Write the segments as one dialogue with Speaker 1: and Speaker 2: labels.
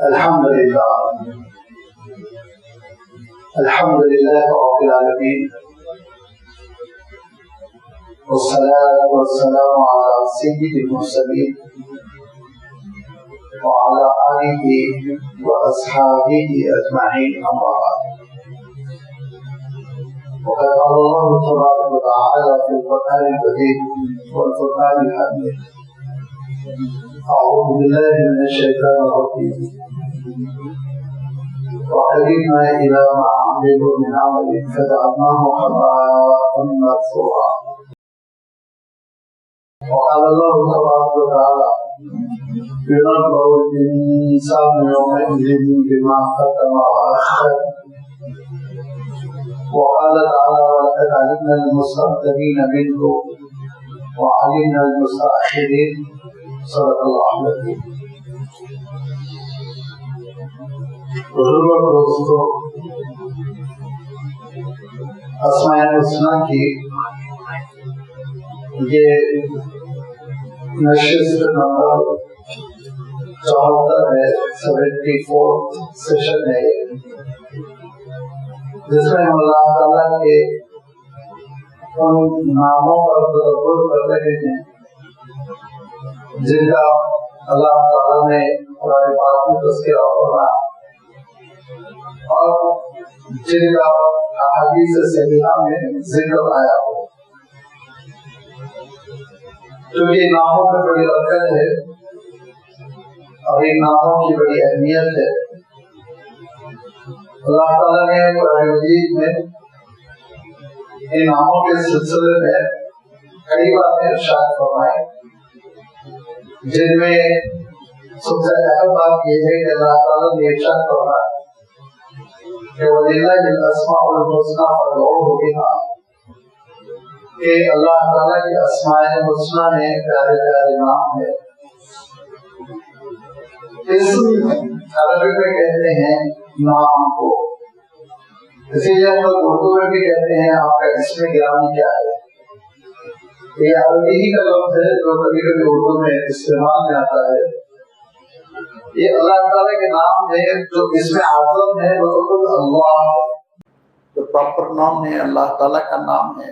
Speaker 1: الحمد لله رب العالمين، والصلاة والسلام على سيد المرسلين وعلى آله وأصحابه أجمعين، أما بعد. وقد قال الله تبارك وتعالى في القرآن المجيد والفرقان الحميد: أعوذ بالله من الشيطان الرجيم، وقدمنا إلى ما عملوا من عمل فجعلناه هباء منثورا. وقال الله تبارك وتعالى: ينبأ الإنسان يومئذ بما قدم وأخر. وقال تعالى: ولقد علمنا المستقدمين منكم وعلمنا المستأخرين. صدق اللہ العظیم. بزرگ اور دوستوں، اسماء الحسنی کی یہ نشست نمبر 74 ہے، 74 سیشن ہے، جس میں ہم اللہ تعالیٰ کے ان ناموں پر تدبر کر رہے ہیں جن کا اللہ تعالیٰ نے قرآن پاک میں تذکرہ فرمایا اور جن کا احادیث صحیحہ میں ذکر آیا ہو. کیونکہ ناموں میں بڑی برکت ہے اور ان ناموں کی بڑی اہمیت ہے. اللہ تعالیٰ نے قرآن مجید میں ان ناموں کے سلسلے میں کئی باتیں ارشاد فرمائے، جن میں سب سے اہم بات یہ ہے کہ اللہ تعالیٰ نے ارشاد فرمایا کہ وَلِلَّهِ الْأَسْمَاءُ الْحُسْنَىٰ فَادْعُوهُ بِهَا، کہ اللہ تعالیٰ کی اسماء الحسنیٰ میں پیارے پیارے نام ہے. اسم عربی میں کہتے ہیں نام کو، اسی لیے ہم لوگ اردو میں بھی کہتے ہیں آپ کا اسم گرامی کیا ہے. یہ عربی ہی کا لفظ ہے جو کبھی کبھی اردو میں استعمال میں آتا ہے. یہ اللہ تعالیٰ کے نام ہے جو اسم اعظم ہے، وہ خود اللہ ہے، جو پراپر نام ہے اللہ تعالیٰ کا نام ہے.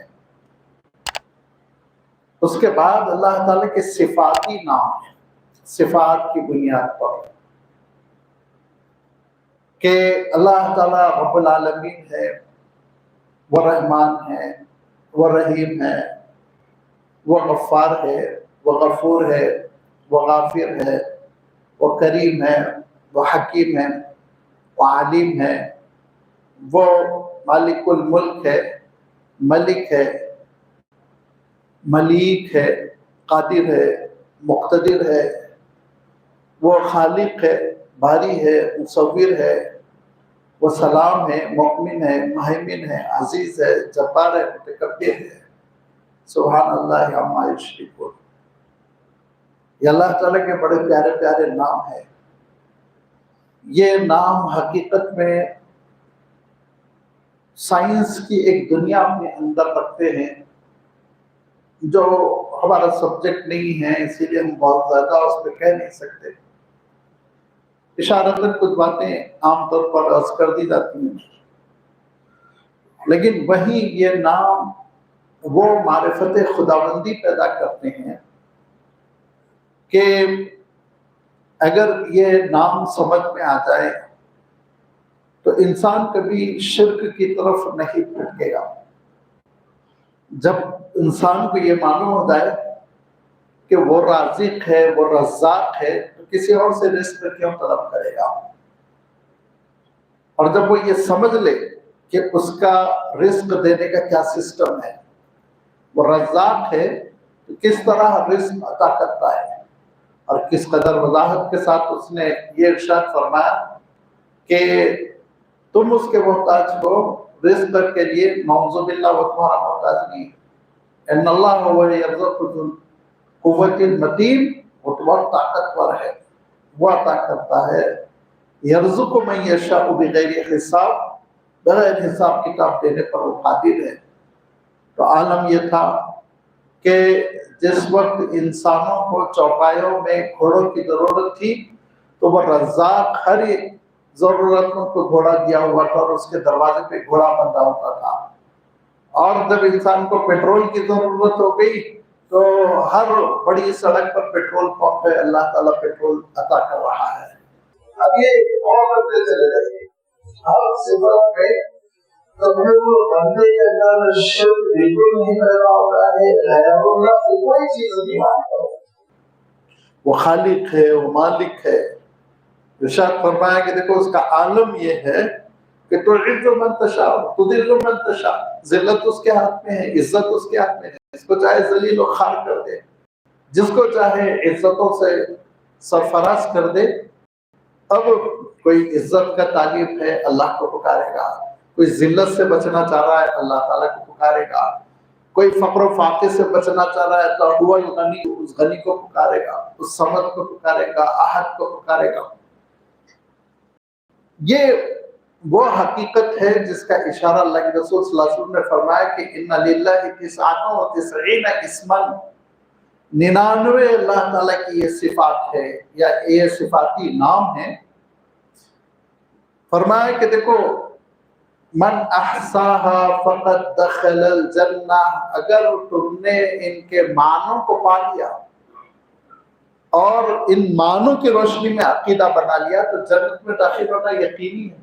Speaker 1: اس کے بعد اللہ تعالیٰ کے صفاتی نام ہے، صفات کی بنیاد پر، کہ اللہ تعالیٰ رب العالمین ہے، وہ رحمان ہے، وہ رحیم ہے، وہ غفار ہے، وہ غفور ہے، وہ غافر ہے، وہ کریم ہے، وہ حکیم ہے، وہ علیم ہے، وہ مالک الملک ہے، ملک ہے، ملیک ہے، قادر ہے، مقتدر ہے، وہ خالق ہے، باری ہے، مصور ہے، وہ سلام ہے، مؤمن ہے، مہیمن ہے، عزیز ہے، جبار ہے، متکبر ہے. سبحان اللہ عما یشرکون. یہ اللہ تعالیٰ کے بڑے پیارے پیارے نام ہیں. یہ نام حقیقت میں سائنس کی ایک دنیا اپنے اندر رکھتے ہیں جو ہمارا سبجیکٹ نہیں ہے، اسی لیے ہم بہت زیادہ اس پہ کہہ نہیں سکتے. اشارتاً کچھ باتیں عام طور پر عرض کر دی جاتی ہیں، لیکن وہی یہ نام وہ معرفت خداوندی پیدا کرتے ہیں کہ اگر یہ نام سمجھ میں آ جائے تو انسان کبھی شرک کی طرف نہیں پھٹکے گا. جب انسان کو یہ معلوم ہو جائے کہ وہ رازق ہے، وہ رزاق ہے، تو کسی اور سے رزق کیوں طلب کرے گا؟ اور جب وہ یہ سمجھ لے کہ اس کا رزق دینے کا کیا سسٹم ہے، وہ رزاق ہے تو کس طرح رزق عطا کرتا ہے، اور کس قدر وضاحت کے ساتھ اس نے یہ ارشاد فرمایا کہ تم اس کے محتاج ہو، رزق کے لیے نعوذ باللہ وہ تمہارا محتاج نہیں. ان اللہ هو یرزق ذو القوة المتین، وہ تو بہت طاقتور ہے، وہ عطا کرتا ہے. یرزق من یشاء بغیر حساب، بغیر حساب کتاب دینے پر وہ قادر ہے. تو عالم یہ تھا کہ جس وقت انسانوں کو چوپایوں میں گھوڑوں کی ضرورت تھی تو وہ رزاق ہر ایک ضرورتوں کو گھوڑا دیا ہوا تھا اور اس کے دروازے پہ گھوڑا بندھا ہوتا تھا. اور جب انسان کو پیٹرول کی ضرورت ہو گئی تو ہر بڑی سڑک پر پیٹرول پمپ ہے, اللہ تعالیٰ پیٹرول عطا کر رہا ہے. اب یہ اور بڑھتے چلے جائیے ہر صفت میں, تو پھر وہ بندے کے اندر شرک بالکل نہیں پیدا ہو رہا ہے, غیر اللہ سے کوئی چیز نہیں مانتا, وہ خالق ہے, وہ مالک ہے. ارشاد فرمایا کہ دیکھو اس کا عالم یہ ہے کہ تو عز من تشاء تذل من تشاء, ذلت اس کے ہاتھ میں ہے, عزت اس کے ہاتھ میں ہے. جس کو چاہے ذلیل و خوار کر دے, جس کو چاہے عزتوں سے سرفراز کر دے. اب کوئی عزت کا طالب ہے اللہ کو پکارے گا, کوئی ذلت سے بچنا چاہ رہا ہے اللہ تعالیٰ کو پکارے گا, کوئی فقر و فاقے سے بچنا چاہ رہا ہے تو هو الغنی, اس غنی کو پکارے گا, اس صمد کو پکارے گا, احد کو پکارے گا. یہ وہ حقیقت ہے جس کا اشارہ اللہ کے رسول صلی اللہ علیہ وسلم نے فرمایا کہ ان للہ 99 اسما, 99 اللہ تعالیٰ کی یہ صفات ہے یا یہ صفاتی نام ہے. فرمایا کہ دیکھو من احصاها فقد دخل الجنہ, اگر تم نے ان کے معنوں کو پا لیا اور ان معنوں کی روشنی میں عقیدہ بنا لیا تو جنت میں داخل ہونا یقینی ہے.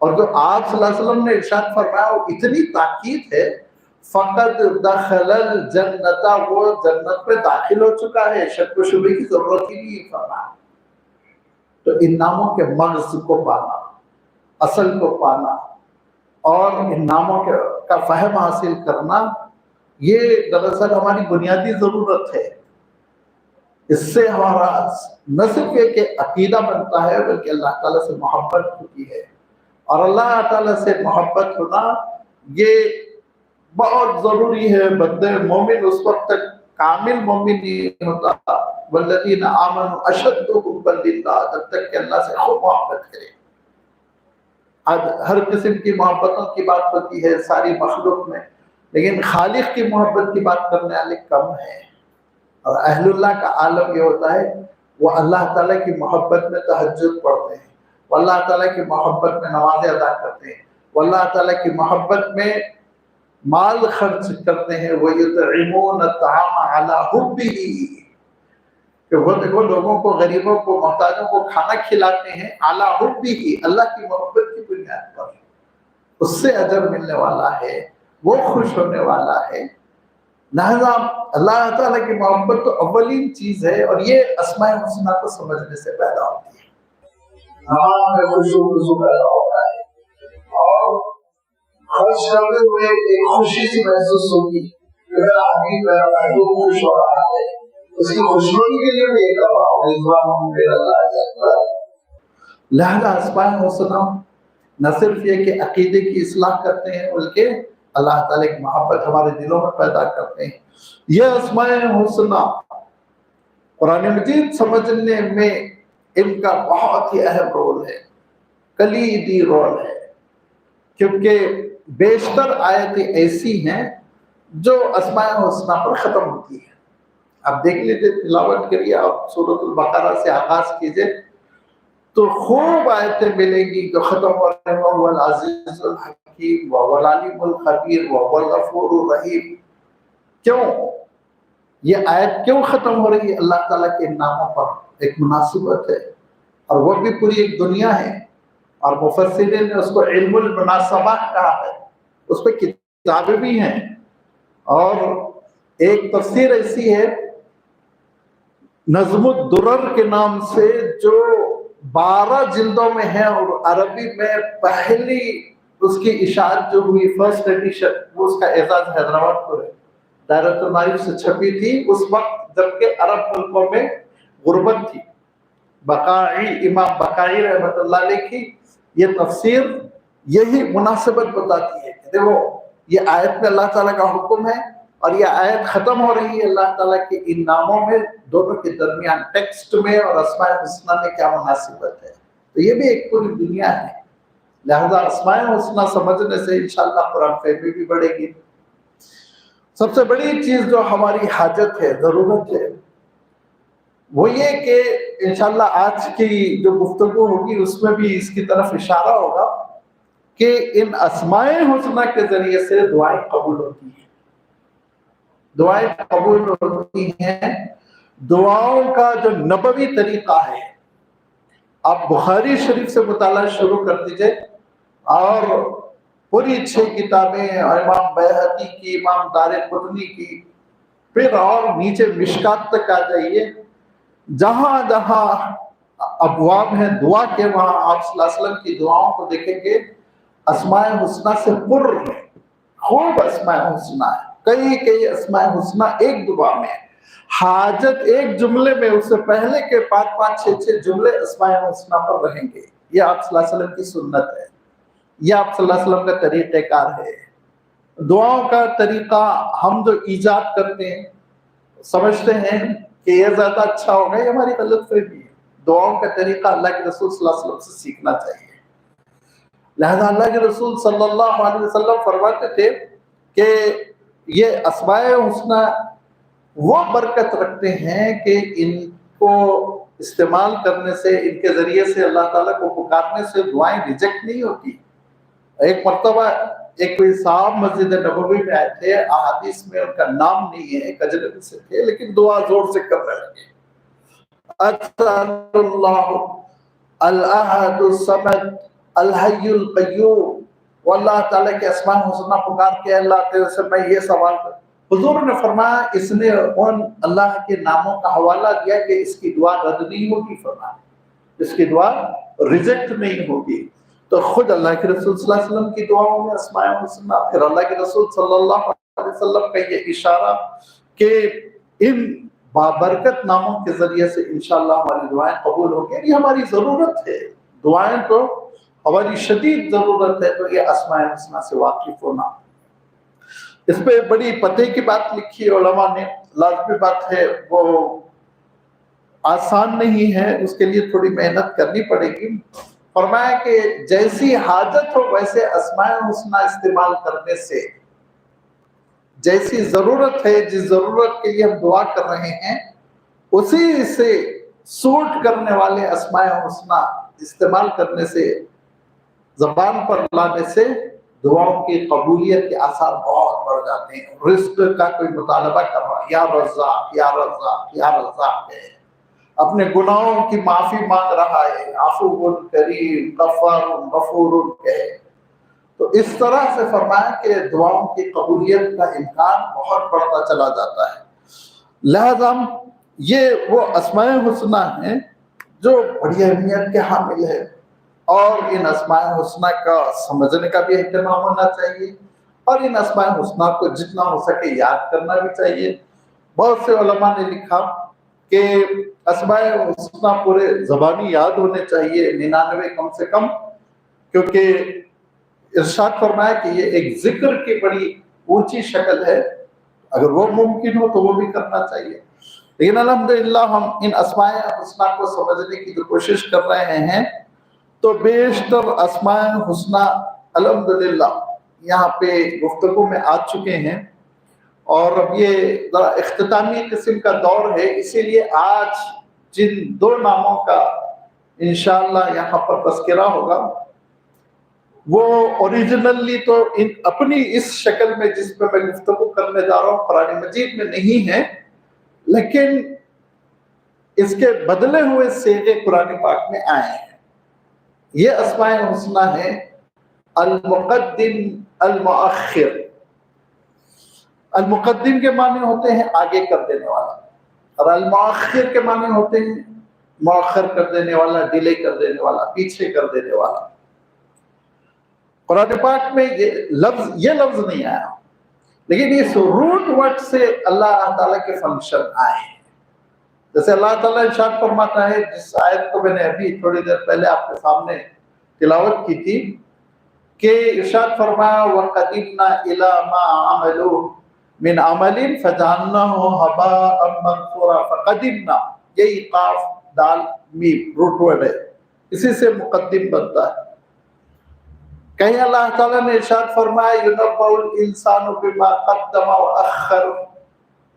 Speaker 1: اور جو آپ صلی اللہ علیہ وسلم نے ارشاد فرمایا وہ اتنی تاکید ہے, فقد دخل الجنہ, وہ جنت میں داخل ہو چکا ہے, شک و شبہ کی ضرورت ہی نہیں فرمایا. تو ان ناموں کے مغز کو پانا, اصل کو پانا اور ان ناموں کا فہم حاصل کرنا, یہ دراصل ہماری بنیادی ضرورت ہے. اس سے ہمارا نہ صرف یہ کہ عقیدہ بنتا ہے بلکہ اللہ تعالیٰ سے محبت ہوتی ہے. اور اللہ تعالیٰ سے محبت ہونا یہ بہت ضروری ہے. بندے مومن اس وقت تک کامل مومن نہیں ہوتا, والذین آمنوا اشد حبا للہ, جب تک کہ اللہ سے خوب محبت کرے. آج ہر قسم کی محبتوں کی بات ہوتی ہے ساری مخلوق میں, لیکن خالق کی محبت کی بات کرنے والے کم ہیں. اور اہل اللہ کا عالم یہ ہوتا ہے وہ اللہ تعالیٰ کی محبت میں تہجد پڑھتے ہیں, وہ اللہ تعالیٰ کی محبت میں نمازیں ادا کرتے ہیں, وہ اللہ تعالیٰ کی محبت میں مال خرچ کرتے ہیں. وَيُطْعِمُونَ الطَّعَامَ عَلَىٰ حُبِّهِ, کہ وہ دیکھو لوگوں کو, غریبوں کو, محتاجوں کو کھانا کھلاتے ہیں عَلَىٰ حُبِّهِ, اللہ کی محبت کی بنیاد پر. اس سے اجر ملنے والا ہے, وہ خوش ہونے والا ہے. لہذا اللہ تعالیٰ کی محبت تو اولین چیز ہے, اور یہ اسماء الحسنہ کو سمجھنے سے پیدا ہوتی ہے. میں خوشو پیدا ہوتا ہے اور خرچ کرتے ہوئے ایک خوشی سی محسوس ہوگی. اگر آدمی پیدا ہے تو خوش ہو رہا ہے, اس کی خوشنودی کے لیے بھی یہ کر رہا ہوں. لہذا اسماء الحسنہ نہ صرف یہ کہ عقیدے کی اصلاح کرتے ہیں بلکہ اللہ تعالیٰ کی محبت ہمارے دلوں میں پیدا کرتے ہیں. یہ اسماء الحسنہ قرآن مجید سمجھنے میں ان کا بہت ہی اہم رول ہے, کلیدی رول ہے, کیونکہ بیشتر آیتیں ایسی ہیں جو اسماء الحسنہ پر ختم ہوتی ہیں. آپ دیکھ لیجیے, تلاوت کریے, آپ سورۃ البقرہ سے آغاز کیجیے تو خوب آیتیں ملیں گی جو ختم ہو رہے ہیں, وَهُوَ الْعَزِيزُ الْحَكِيمُ وَهُوَ الْعَلِيمُ الْخَبِيرُ وَهُوَ الْغَفُورُ الرَّحِيمُ. کیوں یہ آیت کیوں ختم ہو رہی ہے؟ اللہ تعالیٰ کے ناموں پر ایک مناسبت ہے, اور وہ بھی پوری ایک دنیا ہے, اور مفسرین نے اس کو علم المناسبات کہا ہے. اس پہ کتابیں بھی ہیں, اور ایک تفسیر ایسی ہے نظم الدرر کے نام سے جو 12 جلدوں میں ہے, اور عربی میں پہلی اس کی اشاعت جو ہوئی فرسٹ ایڈیشن, وہ اس کا اعزاز حیدرآباد کو ہے, دائرۃ المعارف سے چھپی تھی اس وقت جبکہ عرب ملکوں میں غربت تھی. بقائی, امام بقائی رحمۃ اللہ علیہ کی یہ تفسیر یہی مناسبت بتاتی ہے کہ دیکھو یہ آیت میں اللہ تعالیٰ کا حکم ہے, اور یہ آیت ختم ہو رہی ہے اللہ تعالیٰ کے ان ناموں میں, دونوں کے درمیان ٹیکسٹ میں اور اسماء الحسنہ میں کیا مناسبت ہے. تو یہ بھی ایک پوری دنیا ہے. لہذا اسماء الحسنہ سمجھنے سے انشاءاللہ قرآن فہمی بھی بڑھے گی. سب سے بڑی چیز جو ہماری حاجت ہے, ضرورت ہے, وہ یہ کہ انشاءاللہ آج کی جو گفتگو ہوگی اس میں بھی اس کی طرف اشارہ ہوگا کہ ان اسماء حسنہ کے ذریعے سے دعائیں قبول ہوتی ہیں، دعائیں قبول ہوتی ہیں۔ دعاؤں کا جو نبوی طریقہ ہے، آپ بخاری شریف سے مطالعہ شروع کر دیجئے اور پوری 6 کتابیں، امام بیہقی کی، امام دارقطنی کی، پھر اور نیچے مشکات تک آ جائیے، جہاں جہاں ابواب ہیں دعا کے، وہاں آپ صلی اللہ علیہ وسلم کی دعاؤں کو دیکھیں گے اسماء حسنہ سے پر ہے، خوب اسماء حسنہ ہے، کئی اسماء حسنہ ایک دعا میں، حاجت ایک جملے میں، اس سے پہلے کے 5 6 جملے اسماء حسنہ پر رہیں گے۔ یہ آپ صلی اللہ علیہ وسلم کی سنت ہے، یہ آپ صلی اللہ علیہ وسلم کا طریقہ کار ہے۔ دعاؤں کا طریقہ ہم جو ایجاد کرتے ہیں، سمجھتے ہیں کہ یہ زیادہ اچھا ہوگا، یہ ہماری غلط فہمی ہے۔ دعاؤں کا طریقہ اللہ کے رسول صلی اللہ علیہ وسلم سے سیکھنا چاہیے۔ لہذا اللہ کے رسول صلی اللہ علیہ وسلم فرماتے تھے کہ یہ اسماء حسنہ وہ برکت رکھتے ہیں کہ ان کو استعمال کرنے سے، ان کے ذریعے سے اللہ تعالیٰ کو پکارنے سے دعائیں ریجیکٹ نہیں ہوتی۔ ایک مرتبہ ایک کوئی صاحب مسجد نبوی میں آئے تھے، احادیث میں ان کا نام نہیں ہے، ایک اجنبی سے تھے، لیکن دعا زور سے کرنے لگے، اسأل اللہ الاحد الصمد الحی القیوم، وہ اللہ تعالیٰ کے اسماء حسنہ پکار کے اللہ تعالیٰ سے میں یہ سوال کرتا۔ حضور نے فرمایا اس نے ان اللہ کے ناموں کا حوالہ دیا کہ اس کی دعا رد نہیں ہوگی، فرمایا اس کی دعا ریجیکٹ نہیں ہوگی۔ تو خود اللہ کے رسول صلی اللہ علیہ وسلم کی دعاؤں میں اسماء حسنہ، پھر اللہ کے رسول صلی اللہ علیہ وسلم کا یہ اشارہ کہ ان بابرکت ناموں کے ذریعے سے انشاءاللہ ہماری دعائیں قبول ہوں گی۔ یہ ہماری ضرورت ہے، دعائیں تو ہماری شدید ضرورت ہے، تو یہ اسماء حسنہ سے واقف ہونا۔ اس پہ بڑی پتے کی بات لکھی علماء نے، لازمی بات ہے، وہ آسان نہیں ہے، اس کے لیے تھوڑی محنت کرنی پڑے گی۔ فرمایا کہ جیسی حاجت ہو ویسے اسماء حسنہ استعمال کرنے سے، جیسی ضرورت ہے، جس ضرورت کے لیے ہم دعا کر رہے ہیں، اسی سے سوٹ کرنے والے اسماء حسنہ استعمال کرنے سے، زبان پر لانے سے دعاؤں کی قبولیت کے آثار بہت بڑھ جاتے ہیں۔ رزق کا کوئی مطالبہ کر رہا ہے، یا رزاق یا رزاق یا رزاق ہے، اپنے گناہوں کی معافی مانگ رہا ہے، عفو کریم غفار غفور ہے، تو اس طرح سے فرمایا کہ دعاؤں کی قبولیت کا امکان بہت بڑھتا چلا جاتا ہے۔ لہذا یہ وہ اسماء حسنہ ہیں جو بڑی اہمیت کے حامل ہے، اور ان اسماء حسنہ کا سمجھنے کا بھی اہتمام ہونا چاہیے، اور ان اسماء حسنہ کو جتنا ہو سکے یاد کرنا بھی چاہیے۔ بہت سے علماء نے لکھا کہ اسماء حسنہ پورے زبانی یاد ہونے چاہیے، 99 کم سے کم، کیونکہ ارشاد فرمایا کہ یہ ایک ذکر کی بڑی اونچی شکل ہے، اگر وہ ممکن ہو تو وہ بھی کرنا چاہیے۔ لیکن الحمدللہ ہم ان اسماء حسنہ کو سمجھنے کی جو کوشش کر رہے ہیں، تو بیشتر اسماء حسنہ الحمدللہ یہاں پہ گفتگو میں آ چکے ہیں، اور اب یہ ذرا اختتامی قسم کا دور ہے، اسی لیے آج جن 2 ناموں کا انشاءاللہ یہاں پر تذکرہ ہوگا، وہ اوریجنلی تو اپنی اس شکل میں جس پہ میں گفتگو کرنے جا رہا ہوں قرآن مجید میں نہیں ہے، لیکن اس کے بدلے ہوئے صیغے قرآن پاک میں آئے ہیں۔ یہ اسماء حسنہ ہے المقدم المؤخر۔ المقدم کے معنی ہوتے ہیں آگے کر دینے والا، اور المؤخر کے معنی ہوتے ہیں مؤخر کر دینے والا، ڈیلے کر دینے والا، پیچھے کر دینے والا۔ قرآن پاک میں یہ لفظ نہیں آیا، لیکن اس روٹ ورڈ سے اللہ تعالیٰ کے فنکشن آئے ہیں۔ جیسے اللہ تعالیٰ ارشاد فرماتا ہے، جس آیت کو میں نے ابھی تھوڑی دیر پہلے آپ کے سامنے تلاوت کی تھی، کہ ارشاد فرمایا وَقَدِمْنَا إِلَى مَا عَمَلُوا مِنْ عَمَلٍ فَجَعَلْنَاهُ هَبَاءً مَنْثُورًا۔ فَقَدِمْنَا، یہی قاف دال میم روٹ ورڈ ہے، اسی سے مقدم بنتا ہے۔ کہیں اللہ تعالیٰ نے ارشاد فرمایا يُنَبَّأُ الْإِنسَانُ بِمَا قَدَّمَ وَأَخَّرَ،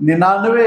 Speaker 1: 99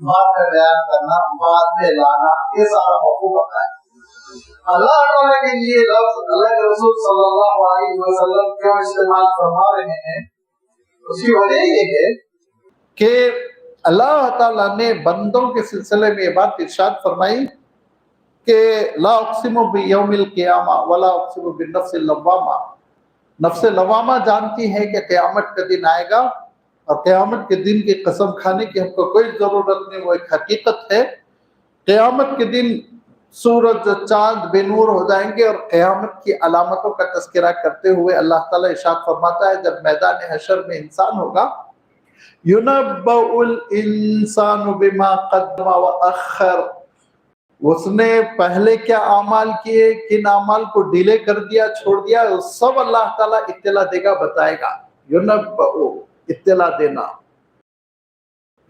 Speaker 1: بعد میں بیان کرنا، بعد میں لانا، یہ سارا مفہوم ہوتا ہے۔ اللہ تعالیٰ کے لیے لفظ اللہ کے رسول صلی اللہ علیہ وسلم کیوں استعمال فرما رہے ہیں؟ اس کی وجہ یہ ہے کہ اللہ تعالیٰ نے بندوں کے سلسلے میں یہ بات ارشاد فرمائی کہ لا اقسم بیوم القیامہ ولا اقسم بالنفس اللوامہ، نفس لوامہ جانتی ہے کہ قیامت کا دن آئے گا، اور قیامت کے دن کی قسم کھانے کی ہم کو کوئی ضرورت نہیں، وہ ایک حقیقت ہے۔ قیامت کے دن سورج چاند بے نور ہو جائیں گے، اور قیامت کی علامتوں کا تذکرہ کرتے ہوئے اللہ تعالیٰ ارشاد فرماتا ہے جب میدان حشر میں انسان ہوگا، یُنَبَّأُ الْإِنسَانُ بِمَا قَدَّمَ وَأَخَّرَ، اس نے پہلے کیا اعمال کیے، کن اعمال کو ڈیلے کر دیا، چھوڑ دیا، سب اللہ تعالیٰ اطلاع دے گا، بتائے گا۔ یُنَبَّأُ اطلاع دینا،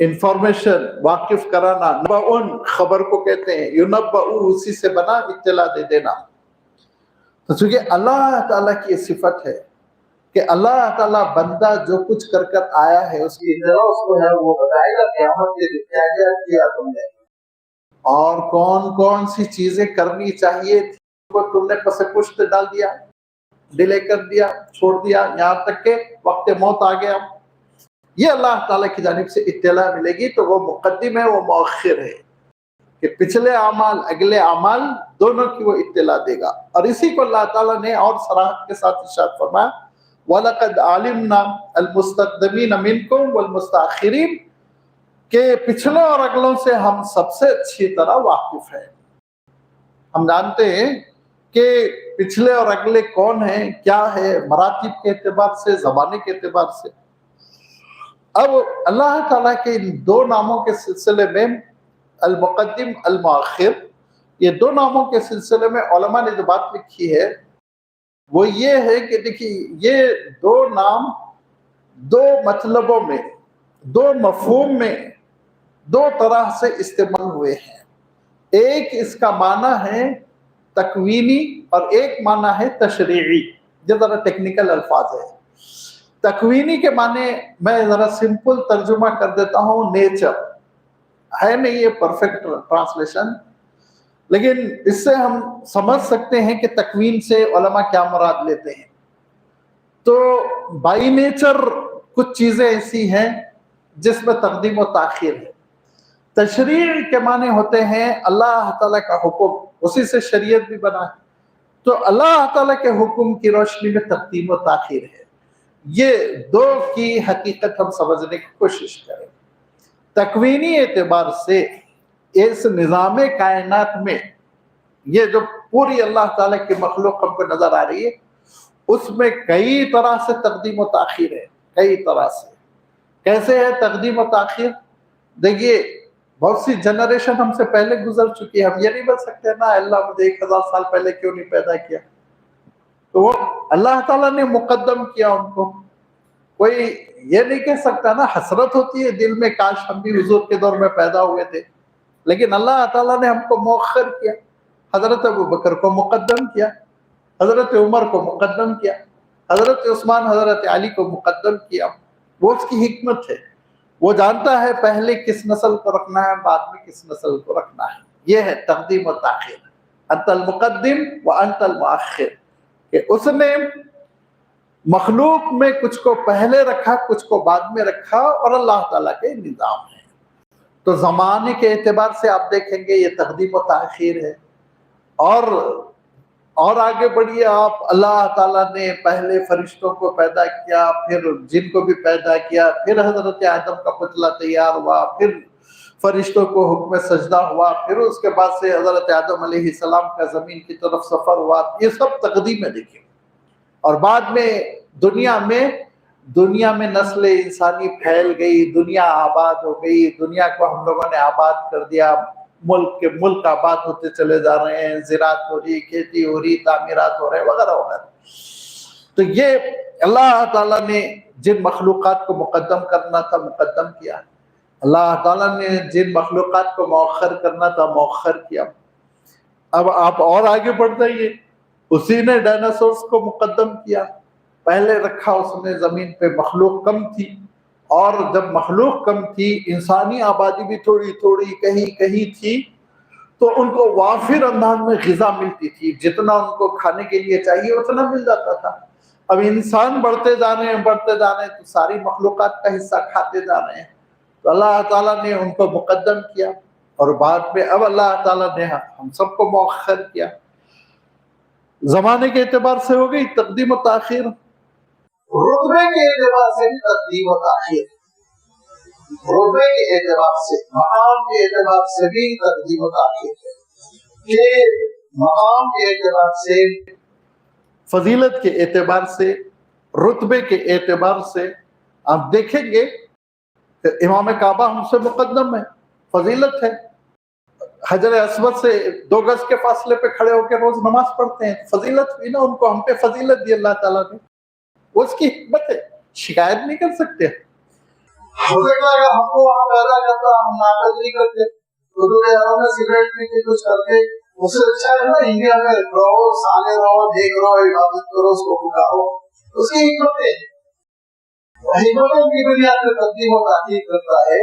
Speaker 1: انفارمیشن، واقف کرانا، نبأن خبر کو کہتے ہیں، یُنَبَّأُ اسی سے بنا اطلاع دے دینا۔ تو چونکہ اللہ تعالیٰ کی یہ صفت ہے کہ اللہ تعالیٰ بندہ جو کچھ کر کر آیا ہے اس کی اطلاع اس کو ہے، وہ بتائے گا قیامت کے دن کیا کیا کیا تم نے، اور کون کون سی چیزیں کرنی چاہیے تھی وہ تم نے پس پشت ڈال دیا، ڈیلے کر دیا، چھوڑ دیا، یہاں تک کہ وقت موت آ گیا۔ یہ اللہ تعالیٰ کی جانب سے اطلاع ملے گی، تو وہ مقدم ہے، وہ مؤخر ہے، کہ پچھلے اعمال اگلے اعمال دونوں کی وہ اطلاع دے گا۔ اور اسی کو اللہ تعالیٰ نے اور صراحت کے ساتھ ارشاد فرمایا وَلَقَدْ عَلِمْنَا الْمُسْتَقْدِمِينَ مِنْكُمْ وَالْمُسْتَأْخِرِينَ، کہ پچھلوں اور اگلوں سے ہم سب سے اچھی طرح واقف ہیں۔ ہم جانتے ہیں کہ پچھلے اور اگلے کون ہیں، کیا ہے، مراتب کے اعتبار سے، زمانے کے اعتبار سے۔ اب اللہ تعالیٰ کے ان دو ناموں کے سلسلے میں المقدم المؤخر، یہ دو ناموں کے سلسلے میں علماء نے جو بات لکھی ہے وہ یہ ہے کہ دیکھیے یہ دو نام دو مطلبوں میں، دو مفہوم میں دو طرح سے استعمال ہوئے ہیں۔ ایک اس کا معنی ہے تکوینی اور ایک معنی ہے تشریعی۔ یہ ذرا ٹیکنیکل الفاظ ہے۔ تکوینی کے معنی میں ذرا سمپل ترجمہ کر دیتا ہوں، نیچر ہے نہیں یہ پرفیکٹ ٹرانسلیشن، لیکن اس سے ہم سمجھ سکتے ہیں کہ تکوین سے علماء کیا مراد لیتے ہیں۔ تو بائی نیچر کچھ چیزیں ایسی ہیں جس میں تقدیم و تاخیر ہے۔ تشریع کے معنی ہوتے ہیں اللہ تعالیٰ کا حکم، اسی سے شریعت بھی بنا ہے، تو اللہ تعالیٰ کے حکم کی روشنی میں تقدیم و تاخیر ہے۔ یہ دو کی حقیقت ہم سمجھنے کی کوشش کریں۔ تکوینی اعتبار سے اس نظام کائنات میں یہ جو پوری اللہ تعالیٰ کی مخلوق ہم کو نظر آ رہی ہے، اس میں کئی طرح سے تقدیم و تاخیر ہے، کئی طرح سے۔ کیسے ہے تقدیم و تاخیر؟ دیکھیے بہت سی جنریشن ہم سے پہلے گزر چکی ہے، ہم یہ نہیں بول سکتے نا اللہ مجھے 1000 سال پہلے کیوں نہیں پیدا کیا، تو وہ اللہ تعالیٰ نے مقدم کیا ان کو۔ کوئی یہ نہیں کہہ سکتا نا، حسرت ہوتی ہے دل میں کاش ہم بھی حضور کے دور میں پیدا ہوئے تھے، لیکن اللہ تعالیٰ نے ہم کو مؤخر کیا، حضرت ابوبکر کو مقدم کیا، حضرت عمر کو مقدم کیا، حضرت عثمان حضرت علی کو مقدم کیا۔ وہ اس کی حکمت ہے، وہ جانتا ہے پہلے کس نسل کو رکھنا ہے، بعد میں کس نسل کو رکھنا ہے۔ یہ ہے تقدیم و تاخیر، انت المقدم و انت المؤخر، کہ اس نے مخلوق میں کچھ کو پہلے رکھا، کچھ کو بعد میں رکھا، اور اللہ تعالیٰ کے نظام ہے۔ تو زمانے کے اعتبار سے آپ دیکھیں گے یہ تقدیم و تاخیر ہے۔ اور آگے بڑھیے آپ، اللہ تعالیٰ نے پہلے فرشتوں کو پیدا کیا، پھر جن کو بھی پیدا کیا، پھر حضرت آدم کا پتلا تیار ہوا، پھر فرشتوں کو حکم سجدہ ہوا، پھر اس کے بعد سے حضرت آدم علیہ السلام کا زمین کی طرف سفر ہوا۔ یہ سب تقدیم ہے دیکھیں۔ اور بعد میں دنیا میں نسل انسانی پھیل گئی، دنیا آباد ہو گئی، دنیا کو ہم لوگوں نے آباد کر دیا، ملک آباد ہوتے چلے جا رہے ہیں، زراعت ہو رہی، کھیتی ہو رہی، تعمیرات ہو رہے وغیرہ وغیرہ۔ تو یہ اللہ تعالیٰ نے جن مخلوقات کو مقدم کرنا تھا مقدم کیا، اللہ تعالیٰ نے جن مخلوقات کو مؤخر کرنا تھا مؤخر کیا۔ اب آپ اور آگے بڑھ جائیے، اسی نے ڈائناسورس کو مقدم کیا، پہلے رکھا، اس نے زمین پہ مخلوق کم تھی، اور جب مخلوق کم تھی، انسانی آبادی بھی تھوڑی تھوڑی کہیں کہیں تھی، تو ان کو وافر انداز میں غذا ملتی تھی، جتنا ان کو کھانے کے لیے چاہیے اتنا مل جاتا تھا۔ اب انسان بڑھتے جانے تو ساری مخلوقات کا حصہ کھاتے جا رہے ہیں، تو اللہ تعالیٰ نے ان کو مقدم کیا، اور بعد میں اب اللہ تعالیٰ نے ہم سب کو مؤخر کیا۔ زمانے کے اعتبار سے ہو گئی تقدیم و تاخیر، رتبے کے اعتبار سے بھی تقدیم و تاخیر، رتبے کے اعتبار سے، مقام کے اعتبار سے بھی تقدیم و تاخیر ہے، کہ مقام کے اعتبار سے، فضیلت کے اعتبار سے، رتبے کے اعتبار سے آپ دیکھیں گے کہ امام کعبہ ہم سے مقدم ہے، فضیلت ہے۔ حجر اسود سے 2 گز کے فاصلے پہ کھڑے ہو کے روز نماز پڑھتے ہیں، فضیلت ہوئی نا، ان کو ہم پہ فضیلت دی اللہ تعالیٰ نے، وہ اس کی حکمت ہے، شکایت نہیں کر سکتے۔ ہو سکتا ہے ہم کو وہاں پیدا کرتا، ہم ناقص نہیں کرتے، اردو میں سگریٹ پیتے کچھ کرتے، اس سے اچھا ہے نا انڈیا میں رہو، سالے رہو، دیکھ رہو، عبادت کرو، اس کو پکارو، اس کی حکمت ہے، حکمتوں کی بنیاد پہ تقدیم و تاخیر کرتا ہے۔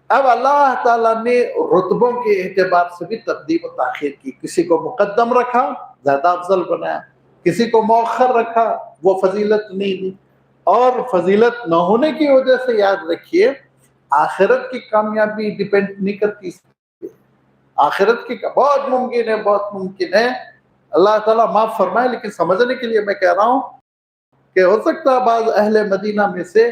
Speaker 1: اب اللہ تعالیٰ نے رتبوں کے اعتبار سے بھی تقدیم و تاخیر کی، کسی کو مقدم رکھا، زیادہ افضل بنایا، کسی کو مؤخر رکھا، وہ فضیلت نہیں دی۔ اور فضیلت نہ ہونے کی وجہ سے یاد رکھیے، آخرت کی کامیابی ڈیپینڈ نہیں کرتی، آخرت کی بہت ممکن ہے، اللہ تعالیٰ معاف فرمائے، لیکن سمجھنے کے لیے میں کہہ رہا ہوں کہ ہو سکتا ہے بعض اہل مدینہ میں سے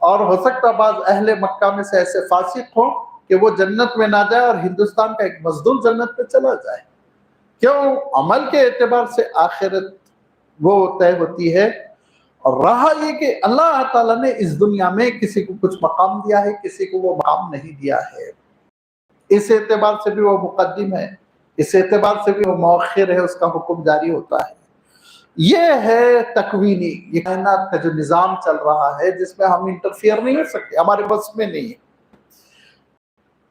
Speaker 1: اور ہو سکتا ہے بعض اہل مکہ میں سے ایسے فاسق ہوں کہ وہ جنت میں نہ جائے اور ہندوستان کا ایک مزدور جنت میں چلا جائے۔ کیوں؟ عمل کے اعتبار سے آخرت وہ طے ہوتی ہے۔ اور رہا یہ کہ اللہ تعالیٰ نے اس دنیا میں کسی کو کچھ مقام دیا ہے، کسی کو وہ مقام نہیں دیا ہے، اس اعتبار سے بھی وہ مقدم ہے، اس اعتبار سے بھی وہ مؤخر ہے، اس کا حکم جاری ہوتا ہے۔ یہ ہے تکوینی، یہ کائنات کا جو نظام چل رہا ہے جس میں ہم انٹرفیئر نہیں ہو سکتے، ہمارے بس میں نہیں ہے۔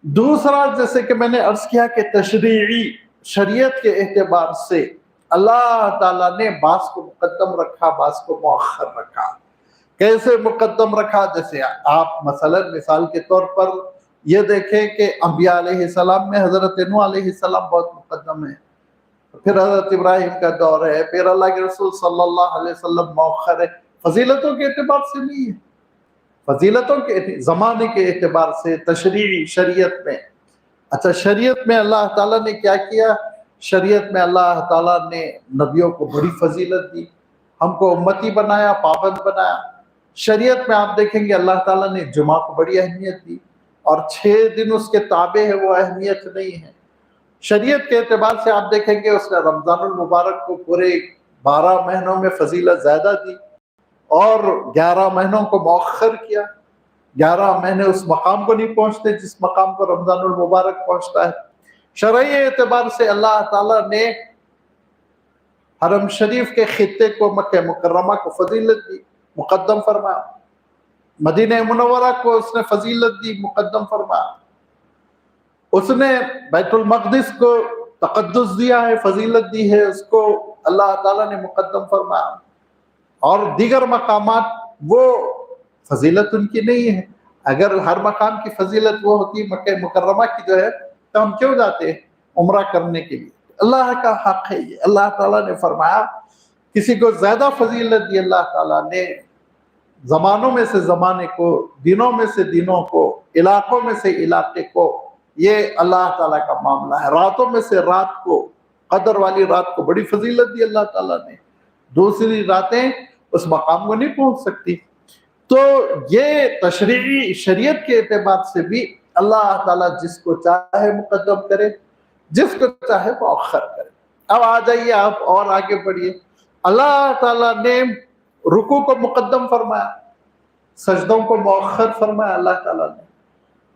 Speaker 1: دوسرا، جیسے کہ میں نے عرض کیا کہ تشریعی، شریعت کے اعتبار سے اللہ تعالیٰ نے بعض کو مقدم رکھا، بعض کو مؤخر رکھا۔ کیسے مقدم رکھا؟ جیسے آپ مثال کے طور پر یہ دیکھیں کہ انبیاء علیہ السلام میں حضرت نوح علیہ السلام بہت مقدم ہے، پھر حضرت ابراہیم کا دور ہے، پھر اللہ کے رسول صلی اللہ علیہ وسلم مؤخر ہے۔ فضیلتوں کے اعتبار سے نہیں ہے، فضیلتوں کے زمانے کے اعتبار سے، تشریعی شریعت میں۔ اچھا، شریعت میں اللہ تعالیٰ نے کیا کیا؟ شریعت میں اللہ تعالیٰ نے نبیوں کو بڑی فضیلت دی، ہم کو امتی بنایا، پابند بنایا۔ شریعت میں آپ دیکھیں گے اللہ تعالیٰ نے جمعہ کو بڑی اہمیت دی، اور 6 دن اس کے تابع ہے، وہ اہمیت نہیں ہے۔ شریعت کے اعتبار سے آپ دیکھیں گے اس نے رمضان المبارک کو پورے 12 مہینوں میں فضیلت زیادہ دی، اور 11 مہینوں کو مؤخر کیا۔ 11 مہینے اس مقام کو نہیں پہنچتے جس مقام کو رمضان المبارک پہنچتا ہے۔ شرعی اعتبار سے اللہ تعالیٰ نے حرم شریف کے خطے کو، مکہ مکرمہ کو فضیلت دی، مقدم فرمایا۔ مدینہ منورہ کو اس نے فضیلت دی، مقدم فرمایا۔ اس نے بیت المقدس کو تقدس دیا ہے، فضیلت دی ہے، اس کو اللہ تعالیٰ نے مقدم فرمایا۔ اور دیگر مقامات وہ فضیلت ان کی نہیں ہے۔ اگر ہر مقام کی فضیلت وہ ہوتی مکہ مکرمہ کی جو ہے تو ہم کیوں جاتے ہیں عمرہ کرنے کے لیے؟ اللہ کا حق ہے یہ۔ اللہ تعالیٰ نے فرمایا کسی کو زیادہ فضیلت دی اللہ تعالیٰ نے، زمانوں میں سے زمانے کو، دنوں میں سے دنوں کو، علاقوں میں سے علاقے کو، یہ اللہ تعالیٰ کا معاملہ ہے۔ راتوں میں سے رات کو، قدر والی رات کو بڑی فضیلت دی اللہ تعالیٰ نے، دوسری راتیں اس مقام کو نہیں پہنچ سکتی۔ تو یہ تشریعی شریعت کے اعتبار سے بھی اللہ تعالیٰ جس کو چاہے مقدم کرے، جس کو چاہے مؤخر کرے۔ اب آ جائیے آپ اور آگے بڑھیے۔ اللہ تعالیٰ نے رکوع کو مقدم فرمایا، سجدوں کو مؤخر فرمایا اللہ تعالیٰ نے،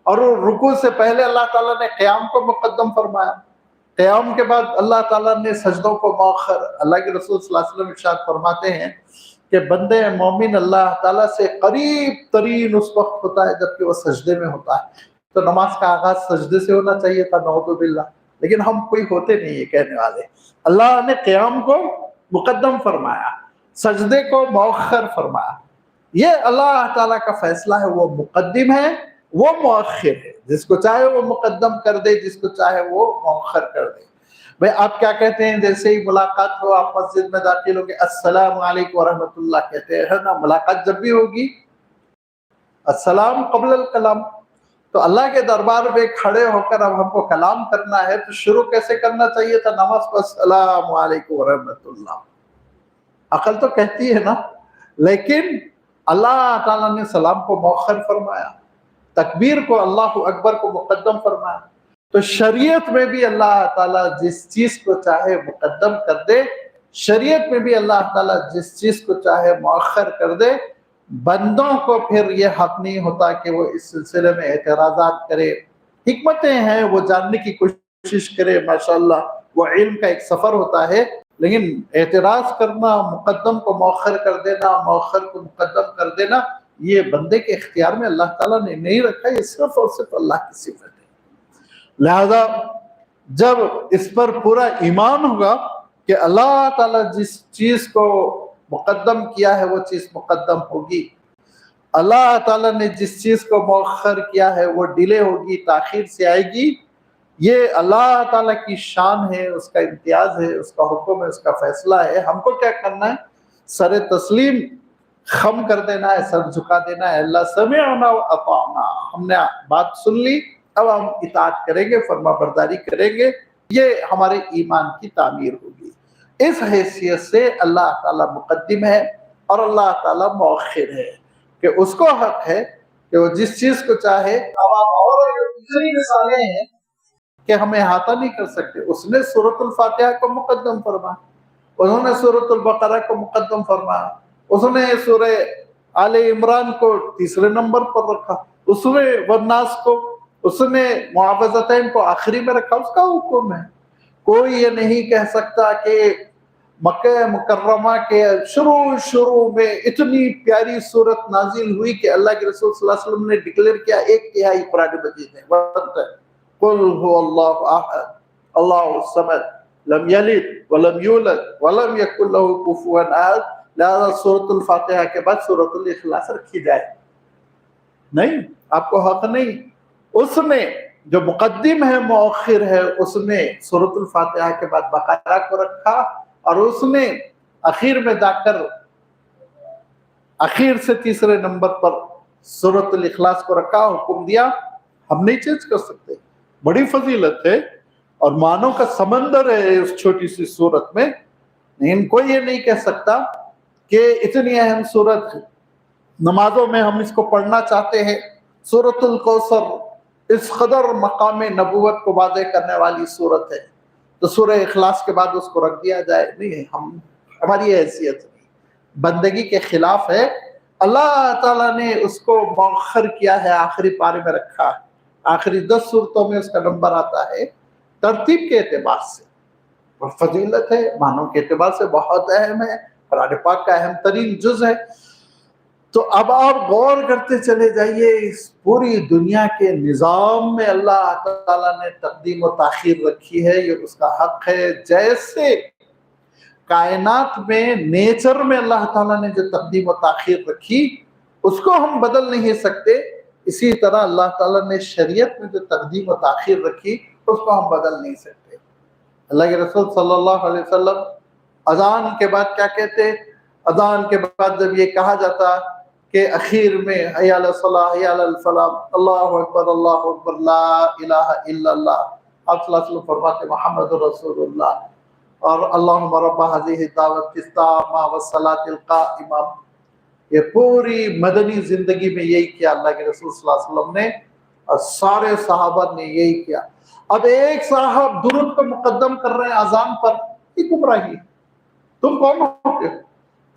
Speaker 1: اور رکوع سے پہلے اللہ تعالیٰ نے قیام کو مقدم فرمایا، قیام کے بعد اللہ تعالیٰ نے سجدوں کو مؤخر۔ اللہ کے رسول صلی اللہ علیہ وسلم ارشاد فرماتے ہیں کہ بندے مومن اللہ تعالیٰ سے قریب ترین اس وقت ہوتا ہے جبکہ وہ سجدے میں ہوتا ہے۔ تو نماز کا آغاز سجدے سے ہونا چاہیے تھا، نعوذ باللہ، لیکن ہم کوئی ہوتے نہیں یہ کہنے والے۔ اللہ نے قیام کو مقدم فرمایا، سجدے کو مؤخر فرمایا، یہ اللہ تعالیٰ کا فیصلہ ہے، وہ مقدم ہے وہ مؤخر ہے، جس کو چاہے وہ مقدم کر دے، جس کو چاہے وہ مؤخر کر دے۔ بھئی آپ کیا کہتے ہیں؟ جیسے ہی ملاقات ہو، آپ مسجد میں داخل ہو کے السلام علیکم ورحمۃ اللہ کہتے ہیں نا، ملاقات جب بھی ہوگی السلام قبل الکلام۔ تو اللہ کے دربار میں کھڑے ہو کر اب ہم کو کلام کرنا ہے تو شروع کیسے کرنا چاہیے تھا؟ نماز کو السلام علیکم ورحمۃ اللہ۔ عقل تو کہتی ہے نا، لیکن اللہ تعالیٰ نے سلام کو مؤخر فرمایا، تکبیر کو اللہ اکبر کو مقدم فرمایا۔ تو شریعت میں بھی اللہ تعالیٰ جس چیز کو چاہے مقدم کر دے، شریعت میں بھی اللہ تعالیٰ جس چیز کو چاہے مؤخر کر دے۔ بندوں کو پھر یہ حق نہیں ہوتا کہ وہ اس سلسلے میں اعتراضات کرے، حکمتیں ہیں وہ جاننے کی کوشش کرے، ماشاءاللہ وہ علم کا ایک سفر ہوتا ہے، لیکن اعتراض کرنا، مقدم کو مؤخر کر دینا، مؤخر کو مقدم کر دینا، یہ بندے کے اختیار میں اللہ تعالیٰ نے نہیں رکھا، یہ صرف اور صرف اللہ کی صفت ہے۔ لہذا جب اس پر پورا ایمان ہوگا کہ اللہ تعالیٰ جس چیز کو مقدم کیا ہے وہ چیز مقدم ہوگی، اللہ تعالیٰ نے جس چیز کو مؤخر کیا ہے وہ ڈیلے ہوگی، تاخیر سے آئے گی، یہ اللہ تعالیٰ کی شان ہے، اس کا امتیاز ہے، اس کا حکم ہے، اس کا فیصلہ ہے۔ ہم کو کیا کرنا ہے؟ سر تسلیم خم کر دینا ہے، سر جھکا دینا ہے، اللہ سمعنا و اطعنا، ہم نے بات سن لی، اب ہم اطاعت کریں گے، فرما برداری کریں گے، یہ ہمارے ایمان کی تعمیر ہوگی۔ اس حیثیت سے اللہ تعالیٰ مقدم ہے اور اللہ تعالیٰ مؤخر ہے، کہ اس کو حق ہے کہ وہ جس چیز کو چاہے۔ اب آپ اور دوسری مثالیں ہیں کہ ہمیں احاطہ نہیں کر سکتے، اس نے سورۃ الفاتحہ کو مقدم فرمایا، انہوں نے سورۃ البقرہ کو مقدم فرمایا، اس نے سورہ آل عمران کو تیسرے نمبر پر رکھا، اس نے والناس کو، اس نے معوذتین کو آخری میں رکھا، اس کا حکم ہے۔ کوئی یہ نہیں کہہ سکتا کہ مکہ مکرمہ کے شروع میں اتنی پیاری صورت نازل ہوئی کہ اللہ کے رسول صلی اللہ علیہ وسلم نے ڈکلیئر کیا 1/3 قرآن مجید ہے، قل هو اللہ احد اللہ الصمد لم یلد ولم یولد ولم یکن له کفوا احد، لہذا سورۃ الفاتحہ کے بعد سورۃ الاخلاص رکھی جائے؟ نہیں، آپ کو حق نہیں۔ اس نے جو مقدم ہے مؤخر ہے، اس نے سورۃ الفاتحہ کے بعد بقرہ کو رکھا، اور اس نے اخیر میں جا کر اخیر سے تیسرے نمبر پر سورۃ الاخلاص کو رکھا، حکم دیا۔ ہم نہیں چینج کر سکتے، بڑی فضیلت ہے اور معنوں کا سمندر ہے اس چھوٹی سی سورت میں، لیکن کوئی یہ نہیں کہہ سکتا کہ اتنی اہم سورت نمازوں میں ہم اس کو پڑھنا چاہتے ہیں، سورۃ الکوثر اس قدر مقام نبوت کو واضح کرنے والی سورت ہے، تو سورہ اخلاص کے بعد اس کو رکھ دیا جائے؟ نہیں، ہماری حیثیت نہیں، بندگی کے خلاف ہے۔ اللہ تعالیٰ نے اس کو مؤخر کیا ہے، آخری پارے میں رکھا ہے، آخری 10 صورتوں میں اس کا نمبر آتا ہے، ترتیب کے اعتبار سے اور فضیلت ہے، معنوں کے اعتبار سے بہت اہم ہے، قرآن پاک کا اہم ترین جز ہے۔ تو اب آپ غور کرتے چلے جائیے، اس پوری دنیا کے نظام میں اللہ تعالیٰ نے تقدیم و تاخیر رکھی ہے، یہ اس کا حق ہے۔ جیسے کائنات میں نیچر میں اللہ تعالیٰ نے جو تقدیم و تاخیر رکھی اس کو ہم بدل نہیں سکتے، اسی طرح اللہ تعالیٰ نے شریعت میں جو تقدیم و تاخیر رکھی اس کو ہم بدل نہیں سکتے۔ اللہ کے رسول صلی اللہ علیہ وسلم اذان کے بعد کیا کہتے؟ اذان کے بعد جب یہ کہا جاتا کہ اخیر میں حی علی الصلاۃ حی علی الفلاح، اللہ اکبر لا الہ الا اللہ، آپ صلی اللہ علیہ وسلم فرماتے محمد رسول اللہ، اور اللہم رب هذه الدعوۃ التامہ والصلاۃ القائمہ، یہ پوری مدنی زندگی میں یہی کیا اللہ کے رسول صلی اللہ علیہ وسلم نے، اور سارے صحابہ نے یہی کیا۔ اب ایک صاحب درود کو مقدم کر رہے ہیں اذان پر، یہ گمراہی ہے۔ تم کون ہو کہ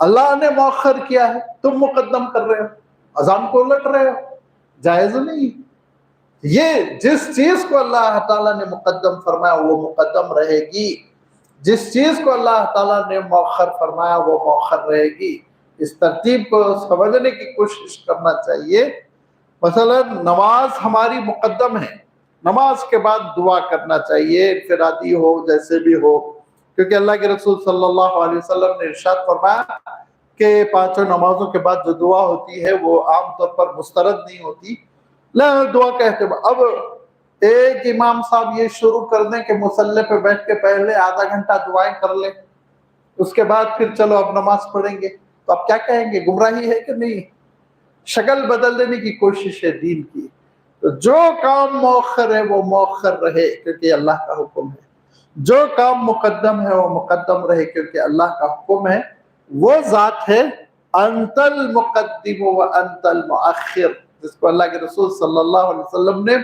Speaker 1: اللہ نے مؤخر کیا ہے، تم مقدم کر رہے ہو، اذان کو الٹ رہے ہو، جائز نہیں۔ یہ جس چیز کو اللہ تعالیٰ نے مقدم فرمایا وہ مقدم رہے گی، جس چیز کو اللہ تعالیٰ نے مؤخر فرمایا وہ مؤخر رہے گی۔ اس ترتیب کو سمجھنے کی کوشش کرنا چاہیے۔ مثلا نماز ہماری مقدم ہے، نماز کے بعد دعا کرنا چاہیے، انفرادی ہو جیسے بھی ہو، کیونکہ اللہ کے رسول صلی اللہ علیہ وسلم نے ارشاد فرمایا کہ پانچوں نمازوں کے بعد جو دعا ہوتی ہے وہ عام طور پر مسترد نہیں ہوتی، دعا کہتے ہیں۔ اب ایک امام صاحب یہ شروع کر دیں کہ مصلی پہ بیٹھ کے پہلے آدھا گھنٹہ دعائیں کر لیں، اس کے بعد پھر چلو اب نماز پڑھیں گے، تو آپ کیا کہیں گے؟ گمراہی ہے کہ نہیں؟ شکل بدل دینے کی کوشش ہے دین کی۔ تو جو کام مؤخر ہے وہ مؤخر رہے کیونکہ اللہ کا حکم ہے، جو کام مقدم ہے وہ مقدم رہے کیونکہ اللہ کا حکم ہے۔ وہ ذات ہے انت المقدم و انت المؤخر، جس کو اللہ کے رسول صلی اللہ علیہ وسلم نے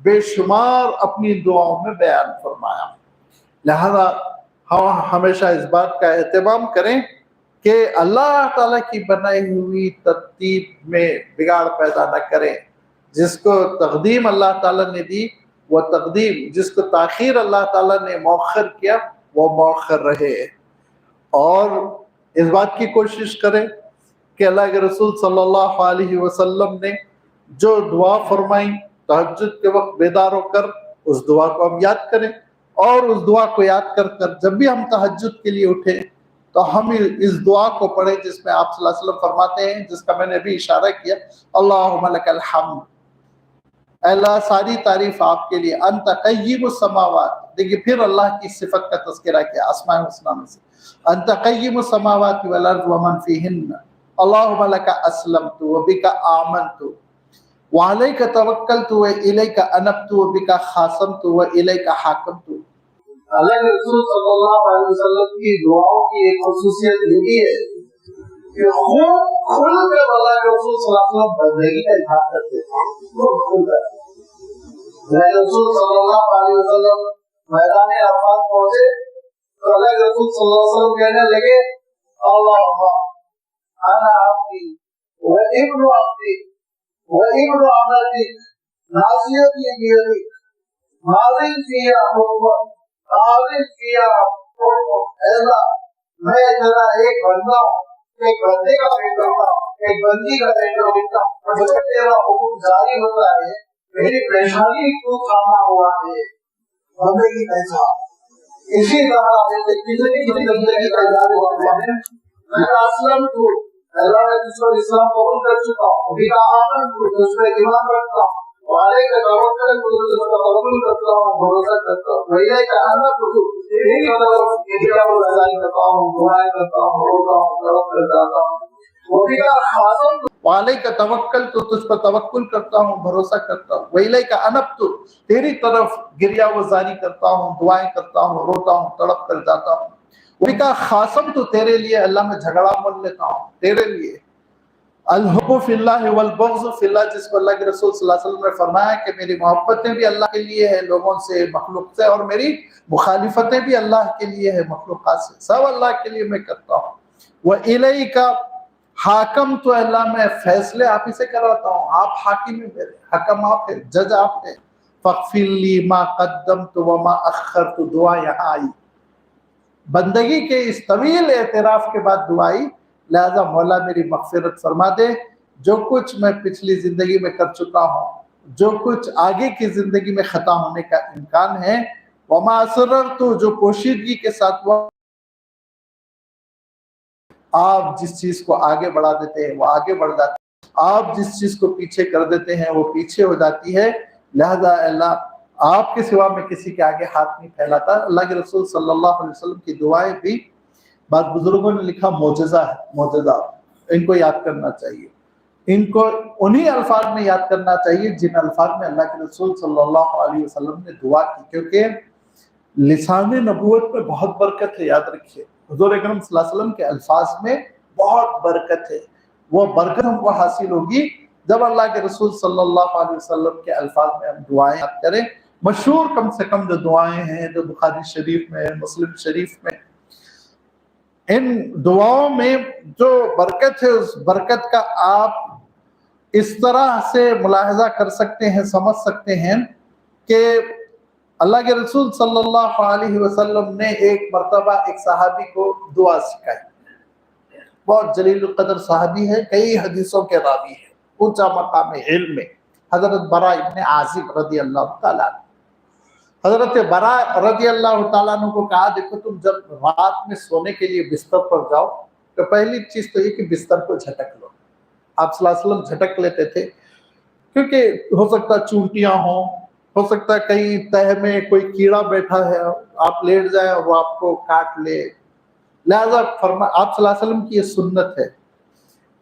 Speaker 1: بے شمار اپنی دعاؤں میں بیان فرمایا۔ لہذا ہم ہمیشہ اس بات کا اہتمام کریں کہ اللہ تعالیٰ کی بنائی ہوئی ترتیب میں بگاڑ پیدا نہ کریں۔ جس کو تقدیم اللہ تعالیٰ نے دی وہ تقدیم، جس کو تاخیر اللہ تعالیٰ نے مؤخر کیا وہ مؤخر رہے، اور اس بات کی کوشش کریں کہ اللہ کے رسول صلی اللہ علیہ وسلم نے جو دعا فرمائی تہجد کے وقت بیدار ہو کر اس دعا کو ہم یاد کریں، اور اس دعا کو یاد کر کر جب بھی ہم تہجد کے لیے اٹھیں تو ہم اس دعا کو پڑھیں جس میں آپ صلی اللہ علیہ وسلم فرماتے ہیں، جس کا میں نے بھی اشارہ کیا، اللہم لک الحمد، اللہ ساری تعریف آپ کے لیے، انت قیم السماوات، دیکھیے پھر اللہ کی صفت کا تذکرہ کیا اسماء الحسنی میں سے، انت قیم السماوات والارض ومن فیہن، اللہم لک اسلمت وبک آمنت وعلیک توکلت والیک انبت وبک خاصمت والیک حاکمت۔ اللہ کے رسول صلی اللہ علیہ وسلم کی دعاؤں کی ایک خصوصیت یہ بھی ہے کہ خوب کھل کر اللہ کے رسول صلی اللہ علیہ وسلم بندگی کا اظہار کرتے تھے، خوب کھل کر۔ اللہ کے رسول صلی اللہ علیہ وسلم میدان عرفات پہنچے تو اللہ کے رسول صلی اللہ علیہ وسلم کہنے لگے، اللہم انا عبدی و ابن عبدی و ابن عبدک ناصیتی بیدک ماضٍ فیہا حکمک عادل کیا حکم۔ اللہ میں تیرا ایک بندہ ہوں، ایک بندے کا بیٹا ہوں، ایک بندی کا بیٹا ہوں، جب تیرا حکم جاری ہوتا ہے میری پریشانی کو تھاما ہوا ہے، بندگی پہچان۔ اسی طرح کسی بندگی کا اظہار ہوا ہے، میں اسلم تو اللہ نے جس کو اسلام قبول کر چکا ہوں، بھی آمن تو جس میں ایمان رکھتا ہوں، والے کا توکل توکل کرتا ہوں، بھروسہ کرتا ہوں، وہی کا انب تیری طرف گریا و رضائی کرتا ہوں، دعائیں کرتا ہوں، روتا ہوں، توکل کرتا ہوں، وہی کا خاصم والے کا توکل تو تجھ پر توکل کرتا ہوں، بھروسہ کرتا ہوں، وہی کا انب تو تیری طرف گریا و زاری کرتا ہوں، دعائیں کرتا ہوں، روتا ہوں، تڑپ کر جاتا ہوں، وہی کا خاصم تو تیرے لیے اللہ میں جھگڑا مول لیتا ہوں تیرے لیے۔ الحب فی اللہ والبغض فی اللہ، جس کو اللہ کے رسول صلی اللہ علیہ وسلم نے فرمایا کہ میری محبتیں بھی اللہ کے لیے ہے لوگوں سے، مخلوق سے، اور میری مخالفتیں بھی اللہ کے لیے ہے مخلوقات سے، سب اللہ کے لیے میں کرتا ہوں۔ وَإِلَيْكَ حاکم تو اللہ میں فیصلے آپ ہی سے کراتا ہوں، آپ حاکم ہیں میرے، حکم آپ ہیں، جج آپ ہیں۔ فَاغْفِرْ لِي مَا قَدَّمْتُ وَمَا أَخَّرْتُ، دعا یہاں آئی، بندگی کے اس طویل اعتراف کے بعد دعائی، لہذا مولا میری مغفرت فرما دے، جو کچھ میں پچھلی زندگی میں کر چکا ہوں، جو کچھ آگے کی زندگی میں خطا ہونے کا امکان ہے، وما اسررت، جو پوشیدگی کے ساتھ وہ آپ جس چیز کو آگے بڑھا دیتے ہیں وہ آگے بڑھ جاتی ہے، آپ جس چیز کو پیچھے کر دیتے ہیں وہ پیچھے ہو جاتی ہے، لہذا اللہ آپ کے سوا میں کسی کے آگے ہاتھ نہیں پھیلاتا۔ اللہ کے رسول صلی اللہ علیہ وسلم کی دعائیں بھی بعض بزرگوں نے لکھا معجزہ ہے، معجزہ، ان کو یاد کرنا چاہیے، ان کو انہی الفاظ میں یاد کرنا چاہیے جن الفاظ میں اللہ کے رسول صلی اللہ علیہ وسلم نے دعا کی، کیونکہ لسان نبوت میں بہت برکت ہے، یاد رکھیے حضور اکرم صلی اللہ علیہ وسلم کے الفاظ میں بہت برکت ہے، وہ برکت ہم کو حاصل ہوگی جب اللہ کے رسول صلی اللہ علیہ وسلم کے الفاظ میں ہم دعائیں یاد کریں۔ مشہور کم سے کم جو دعائیں ہیں جو بخاری شریف میں، مسلم شریف میں، ان دعاؤں میں جو برکت ہے اس برکت کا آپ اس طرح سے ملاحظہ کر سکتے ہیں، سمجھ سکتے ہیں کہ اللہ کے رسول صلی اللہ علیہ وسلم نے ایک مرتبہ ایک صحابی کو دعا سکھائی، بہت جلیل القدر صحابی ہے، کئی حدیثوں کے راوی ہے، اونچا مقام علم میں، حضرت براء ابن عازب رضی اللہ تعالیٰ عنہ۔ حضرت براء رضی اللہ تعالیٰ عنہ کو کہا دیکھو تم جب رات میں سونے کے لیے بستر پر جاؤ تو پہلی چیز تو یہ کہ بستر کو جھٹک لو. آپ صلی اللہ علیہ وسلم جھٹک لیتے تھے کیونکہ ہو سکتا ہے چونٹیاں ہوں، ہو سکتا ہے کہیں تہ میں کوئی کیڑا بیٹھا ہے، آپ لیٹ جائیں وہ آپ کو کاٹ لے. لہذا آپ صلی اللہ علیہ وسلم کی یہ سنت ہے،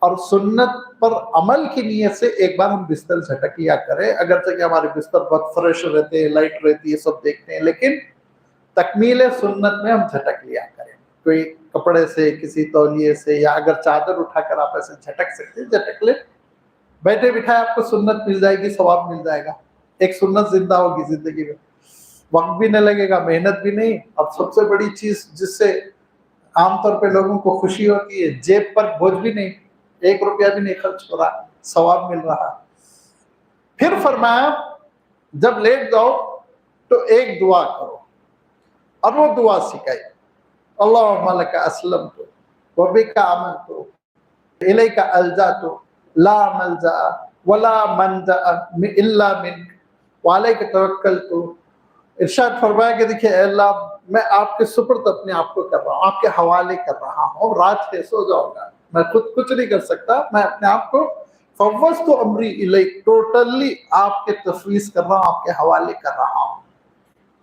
Speaker 1: اور سنت پر عمل کی نیت سے ایک بار ہم بستر جھٹک لیا کریں. اگرچہ کہ ہمارے بستر بہت فریش رہتے ہیں، لائٹ رہتی ہے، سب دیکھتے ہیں، لیکن تکمیل سنت میں ہم جھٹک لیا کریں. کوئی کپڑے سے، کسی تولیے سے، یا اگر چادر اٹھا کر آپ ایسے جھٹک سکتے ہیں جھٹک لیں. بیٹھے بٹھائے آپ کو سنت مل جائے گی، ثواب مل جائے گا. ایک سنت زندہ ہوگی زندگی میں، وقت بھی نہیں لگے گا، محنت بھی نہیں. اور سب سے بڑی چیز جس سے عام طور پہ لوگوں کو خوشی ہوتی ہے، جیب پر بوجھ بھی نہیں، 1 روپیہ بھی نہیں خرچ ہو رہا، ثواب مل رہا. پھر فرمایا جب لیٹ جاؤ تو ایک دعا کرو، اور وہ دعا سکھائی، اللہم لک اسلمت وبک آمنت الیک الجأت لا ملجأ ولا منجأ الا منک وعلیک توکلت. ارشاد فرمایا کہ دیکھیے اے اللہ، میں آپ کے سپرد اپنے آپ کو کر رہا ہوں، آپ کے حوالے کر رہا ہوں. رات ہے سو جاؤں گا، میں خود کچھ نہیں کر سکتا، میں اپنے آپ کو فوضت امری الیک، ٹوٹلی آپ کے تفویض کر رہا ہوں، آپ کے حوالے کر رہا ہوں.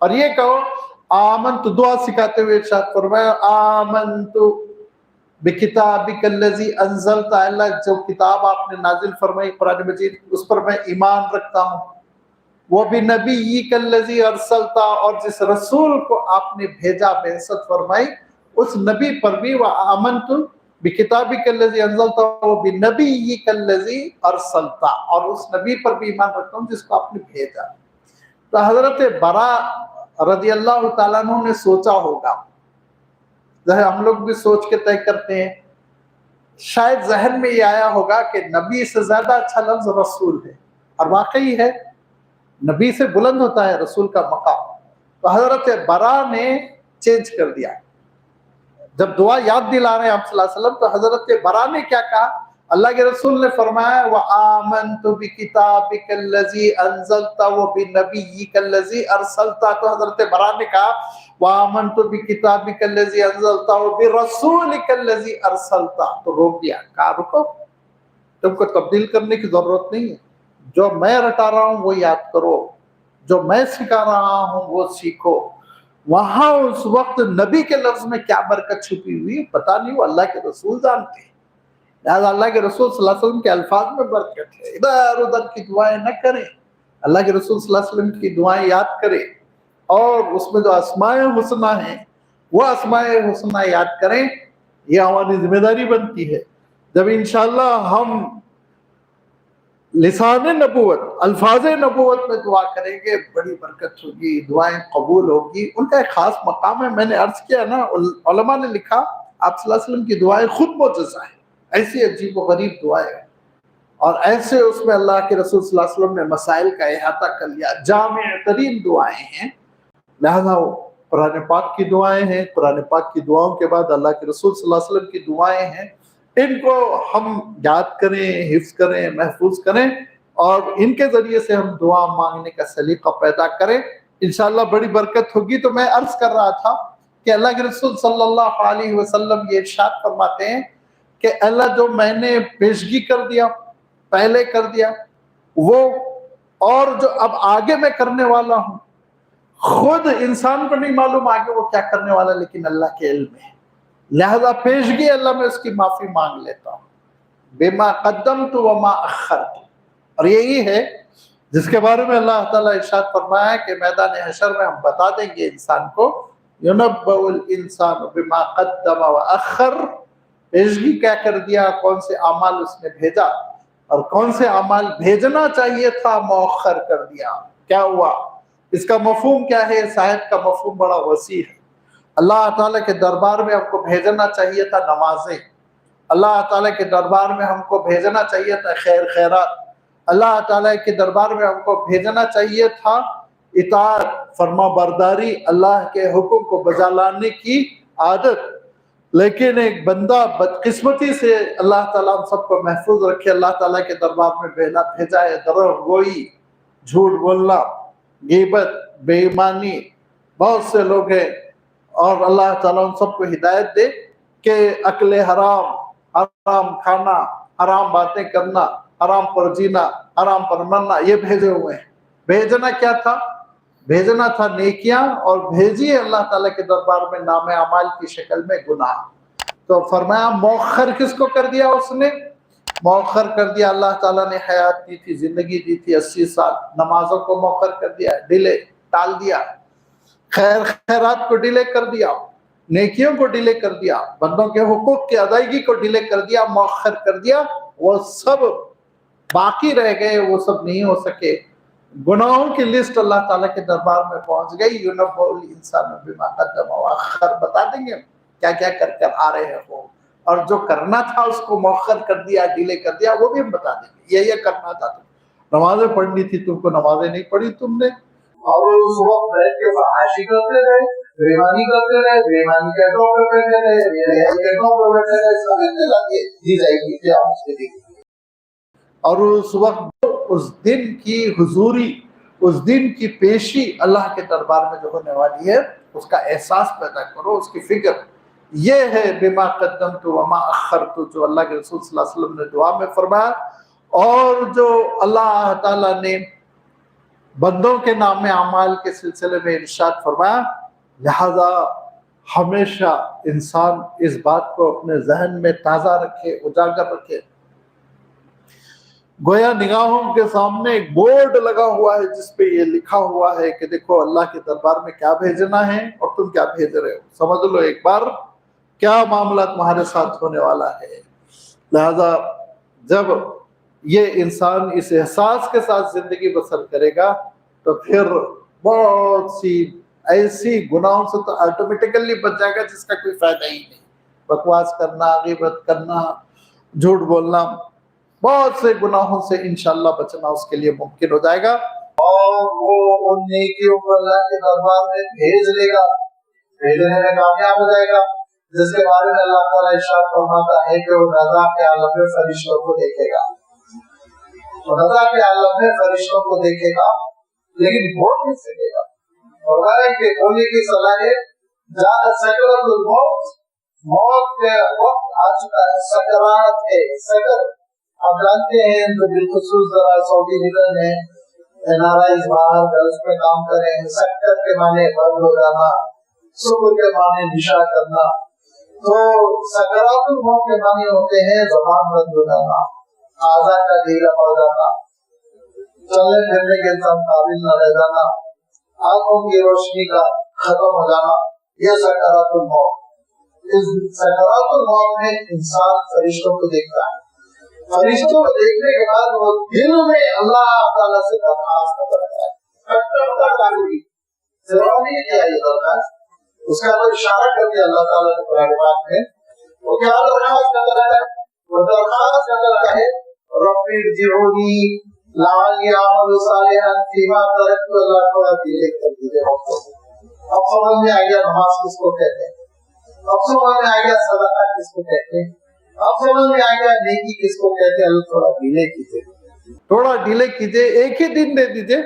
Speaker 1: اور یہ کہو آمنت، دعا سکھاتے ہوئے ارشاد فرمایا آمنت بکتابک الذی انزلت، اللہ جو کتاب آپ نے نازل فرمائی قرآن مجید، اس پر میں ایمان رکھتا ہوں. وبنبیک الذی ارسلت، اور جس رسول کو آپ نے بھیجا، بعثت فرمائی، اس نبی پر بھی وآمنت بکتابک الذی انزلت وبنبیک الذی ارسلت، اور اس نبی پر بھی ایمان رکھتا ہوں جس کو آپ نے بھیجا. تو حضرت برا رضی اللہ تعالیٰ عنہ نے سوچا ہوگا، ہم لوگ بھی سوچ کے طے کرتے ہیں، شاید ذہن میں یہ آیا ہوگا کہ نبی سے زیادہ اچھا لفظ رسول ہے، اور واقعی ہے، نبی سے بلند ہوتا ہے رسول کا مقام. تو حضرت برا نے چینج کر دیا. جب دعا یاد دلا رہے ہیں آپ صلی اللہ علیہ وسلم، تو حضرت برا نے کیا کہا؟ اللہ کے رسول نے فرمایا وآمنت بکتابک الذی انزلت وبنبیک الذی ارسلت. تو حضرت برا نے کہا وآمنت بکتابک الذی انزلت وبرسولک الذی ارسلت. تو روک دیا، کہا رکو، تم کو تبدیل کرنے کی ضرورت نہیں ہے. جو میں رٹا رہا ہوں وہ یاد کرو، جو میں سکھا رہا ہوں وہ سیکھو. وہاں اس وقت نبی کے لفظ میں کیا برکت چھپی ہوئی پتہ نہیں، وہ اللہ کے رسول جانتے ہیں. لہٰذا اللہ کے رسول صلی اللہ علیہ وسلم کے الفاظ میں برکت ہے. ادھر ادھر کی دعائیں نہ کریں، اللہ کے رسول صلی اللہ علیہ وسلم کی دعائیں یاد کریں، اور اس میں جو اسماء حسنہ ہیں وہ اسماء حسنہ یاد کریں. یہ ہماری ذمہ داری بنتی ہے. جب انشاءاللہ ہم لسان نبوت، الفاظ نبوت میں دعا کریں گے، بڑی برکت ہوگی، دعائیں قبول ہوگی. ان کا ایک خاص مقام ہے. میں نے عرض کیا نا، علماء نے لکھا آپ صلی اللہ علیہ وسلم کی دعائیں خود معجزہ ہیں، ایسی عجیب و غریب دعائیں ہیں، اور ایسے اس میں اللہ کے رسول صلی اللہ علیہ وسلم نے مسائل کا احاطہ کر لیا. جامع ترین دعائیں ہیں. لہذا قرآن پاک کی دعائیں ہیں، قرآن پاک کی دعاؤں کے بعد اللہ کے رسول صلی اللہ علیہ وسلم کی دعائیں ہیں. ان کو ہم یاد کریں، حفظ کریں، محفوظ کریں، اور ان کے ذریعے سے ہم دعا مانگنے کا سلیقہ پیدا کریں. انشاءاللہ بڑی برکت ہوگی. تو میں عرض کر رہا تھا کہ اللہ کے رسول صلی اللہ علیہ وسلم یہ ارشاد فرماتے ہیں کہ اللہ جو میں نے پیشگی کر دیا، پہلے کر دیا، وہ اور جو اب آگے میں کرنے والا ہوں، خود انسان کو نہیں معلوم آگے وہ کیا کرنے والا، لیکن اللہ کے علم ہے. لہذا پیشگی اللہ میں اس کی معافی مانگ لیتا ہوں، بما قدمت وما اخرت. اور یہی ہے جس کے بارے میں اللہ تعالیٰ ارشاد فرمایا کہ میدان حشر میں ہم بتا دیں گے انسان کو، يُنَبَّأُ الْإِنسَانُ بِمَا قَدَّمَ وَأَخَّرَ، پیشگی کیا کر دیا، کون سے اعمال اس نے بھیجا اور کون سے اعمال بھیجنا چاہیے تھا مؤخر کر دیا. کیا ہوا؟ اس کا مفہوم کیا ہے؟ صاحب کا مفہوم بڑا وسیع ہے. اللہ تعالیٰ کے دربار میں ہم کو بھیجنا چاہیے تھا نمازیں، اللہ تعالیٰ کے دربار میں ہم کو بھیجنا چاہیے تھا خیر خیرات، اللہ تعالیٰ کے دربار میں ہم کو بھیجنا چاہیے تھا اطاعت، فرما برداری، اللہ کے حکم کو بجا لانے کی عادت. لیکن ایک بندہ بدقسمتی سے، اللہ تعالیٰ ہم سب کو محفوظ رکھے، اللہ تعالیٰ کے دربار میں بھیجا ہے دروغ گوئی، جھوٹ بولنا، غیبت، بے ایمانی، بہت سے لوگ ہیں، اور اللہ تعالیٰ ہم سب کو ہدایت دے. کہ اکل حرام، حرام کھانا، حرام باتیں کرنا، حرام پر جینا، حرام پر مرنا، یہ بھیجے ہوئے ہیں۔ بھیجنا کیا تھا؟ بھیجنا تھا نیکیاں، اور بھیجیے اللہ تعالیٰ کے دربار میں نام اعمال کی شکل میں گناہ۔ تو فرمایا مؤخر کس کو کر دیا اس نے؟ مؤخر کر دیا اللہ تعالیٰ نے، حیات دی تھی، زندگی دی تھی 80 سال، نمازوں کو مؤخر کر دیا، ڈیلے، ٹال دیا، خیرات کو ڈیلے کر دیا، نیکیوں کو ڈیلے کر دیا، بندوں کے حقوق کی ادائیگی کو ڈیلے کر دیا، مؤخر کر دیا، وہ سب باقی رہ گئے، وہ سب نہیں ہو سکے۔ گناہوں کی لسٹ اللہ تعالیٰ کے دربار میں پہنچ گئی، یُنَبَّأُ الْإِنسَانُ بِمَا قَدَّمَ وَأَخَّرَ، بتا دیں گے کیا کیا کر کر آ رہے ہیں وہ، اور جو کرنا تھا اس کو مؤخر کر دیا، ڈیلے کر دیا، وہ بھی ہم بتا دیں گے۔ یہ کرنا تھا تم، نمازیں پڑھنی تھی تم کو، نمازیں نہیں پڑھی تم نے، اور اس وقت بیٹھ کے فحاشی کرتے رہے، بےمانی کرتے رہے، بےمانی کہتوں پہ بیٹھے رہے، کہتوں پہ بیٹھے رہے، سب اطلاع دی جائے گی کیا اس کے دیکھیں۔ اور اس وقت اس دن کی حضوری، اس دن کی پیشی اللہ کے دربار میں جو ہونے والی ہے، اس کا احساس پیدا کرو، اس کی فکر۔ یہ ہے بما قدمت وما اخرت، جو اللہ کے رسول صلی اللہ علیہ وسلم نے دعا میں فرمایا، اور جو اللہ تعالیٰ نے بندوں کے نام اعمال کے سلسلے میں ارشاد فرمایا۔ لہذا ہمیشہ انسان اس بات کو اپنے ذہن میں تازہ رکھے، اجاگر رکھے۔ گویا نگاہوں کے سامنے ایک بورڈ لگا ہوا ہے جس پہ یہ لکھا ہوا ہے کہ دیکھو اللہ کے دربار میں کیا بھیجنا ہے اور تم کیا بھیج رہے ہو، سمجھ لو ایک بار کیا معاملہ تمہارے ساتھ ہونے والا ہے۔ لہذا جب یہ انسان اس احساس کے ساتھ زندگی بسر کرے گا تو پھر بہت سی ایسی گناہوں سے تو آٹومیٹیکلی بچ جائے گا جس کا کوئی فائدہ ہی نہیں۔ بکواس کرنا، غیبت کرنا، جھوٹ بولنا، بہت سے گناہوں سے انشاءاللہ بچنا اس کے لیے ممکن ہو جائے گا، اور وہ ان نیکیوں کو اللہ کے دربار میں بھیج لے گا، بھیجنے میں کامیاب ہو جائے گا، جس کے بارے میں اللہ تعالیٰ ارشاد فرماتا ہے کہ وہ رضا کے عالم میں فرشتوں کو دیکھے گا، رضا کے عالم میں فرشتوں کو دیکھے گا، لیکن بول نہیں سکے گا۔ اور کہ بولنے کی صلاحیت جاء سکرات الموت، موت کا وقت آ چکا ہے، سکرات ہے، سکر آپ جانتے ہیں تو بالخصوص ذرا سعودی نگل میں NRIs باہر گلف میں کام کر رہے ہیں، سکر کے معنی بند ہو جانا، صبر کے معنی نشا کرنا، تو سکرات الموت کے معنی ہوتے ہیں زبان بند ہو جانا، اعضاء کا ڈھیلا پڑ جانا، چلنے پھرنے کے انسان قابل نہ رہ جانا، آنکھوں کی روشنی کا ختم ہو جانا، یہ سکرات الموت۔ اس سکرات الموت میں انسان فرشتوں کو دیکھتا ہے، فرشتوں کو دیکھنے کے بعد وہ دل میں اللہ تعالیٰ سے درخواست کرتا ہے، ضروری کیا یہ درخواست، اس کا کوئی اشارہ کر دیا اللہ تعالیٰ نے قرآن پاک میں، وہ کیا درخواست کرتا ہے؟ وہ درخواست کرتا ہے رب ارجعونی لعلی اعمل صالحا فیما ترکت، اللہ تعالیٰ ڈیلے کر دیجیے۔ اب سمجھ میں آ گیا نماز کس کو کہتے ہیں، اب سمجھ میں آ گیا صدقہ کس کو کہتے ہیں، اب سمجھ میں آ گیا نیکی کس کو کہتے ہیں۔ اللہ تھوڑا ڈیلے کیجیے، تھوڑا ڈیلے کیجیے، ایک ہی دن دے دیجیے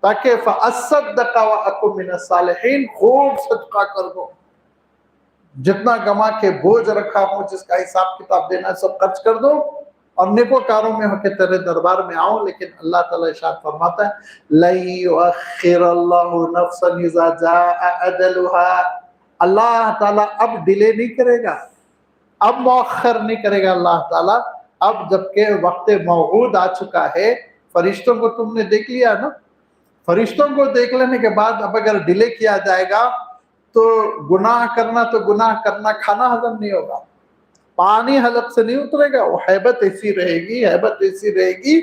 Speaker 1: تاکہ فاصدق واکن من الصالحین، خوب صدقہ کر دو، جتنا گما کے بوجھ رکھا ہوں، جس کا حساب کتاب دینا ہے سب خرچ کر دو، اور نیکوکاروں میں ہو کے تیرے دربار میں آؤں۔ لیکن اللہ تعالیٰ ارشاد فرماتا ہے لن یؤخر اللہ نفسا اذا جاء اجلها، اللہ تعالیٰ اب ڈیلے نہیں کرے گا، اب مؤخر نہیں کرے گا اللہ تعالیٰ، اب جبکہ وقت موعود آ چکا ہے۔ فرشتوں کو تم نے دیکھ لیا نا، فرشتوں کو دیکھ لینے کے بعد اب اگر ڈیلے کیا جائے گا تو گناہ کرنا کھانا ہضم نہیں ہوگا، پانی حلق سے نہیں اترے گا، وہ حیبت ایسی رہے گی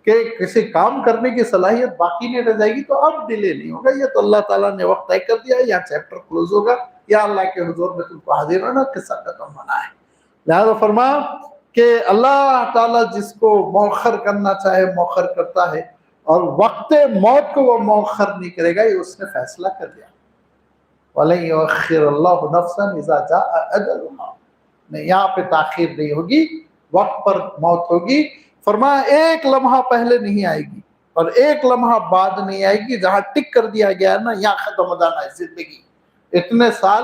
Speaker 1: کہ کسی کام کرنے کی صلاحیت باقی نہیں رہ جائے گی۔ تو اب ڈیلے نہیں ہوگا، یہ تو اللہ تعالیٰ نے وقت طے کر دیا، یا چیپٹر کلوز ہوگا، یا اللہ کے حضور میں تم کو حاضر ہونا، قصہ ختم ہونا ہے۔ لہذا فرمایا کہ اللہ تعالیٰ جس کو مؤخر کرنا چاہے مؤخر کرتا ہے، اور وقت موت کو وہ مؤخر نہیں کرے گا، یہ اس نے فیصلہ کر دیا۔ وَلَن يُؤَخِّرَ اللَّهُ نَفْسًا إِذَا جَاءَ أَجَلُهَا، نہیں یہاں پہ تاخیر نہیں ہوگی، وقت پر موت ہوگی۔ فرمایا ایک لمحہ پہلے نہیں آئے گی اور ایک لمحہ بعد نہیں آئے گی، جہاں ٹک کر دیا گیا ہے نا، یہاں ختم ہو جانا ہے زندگی، اتنے سال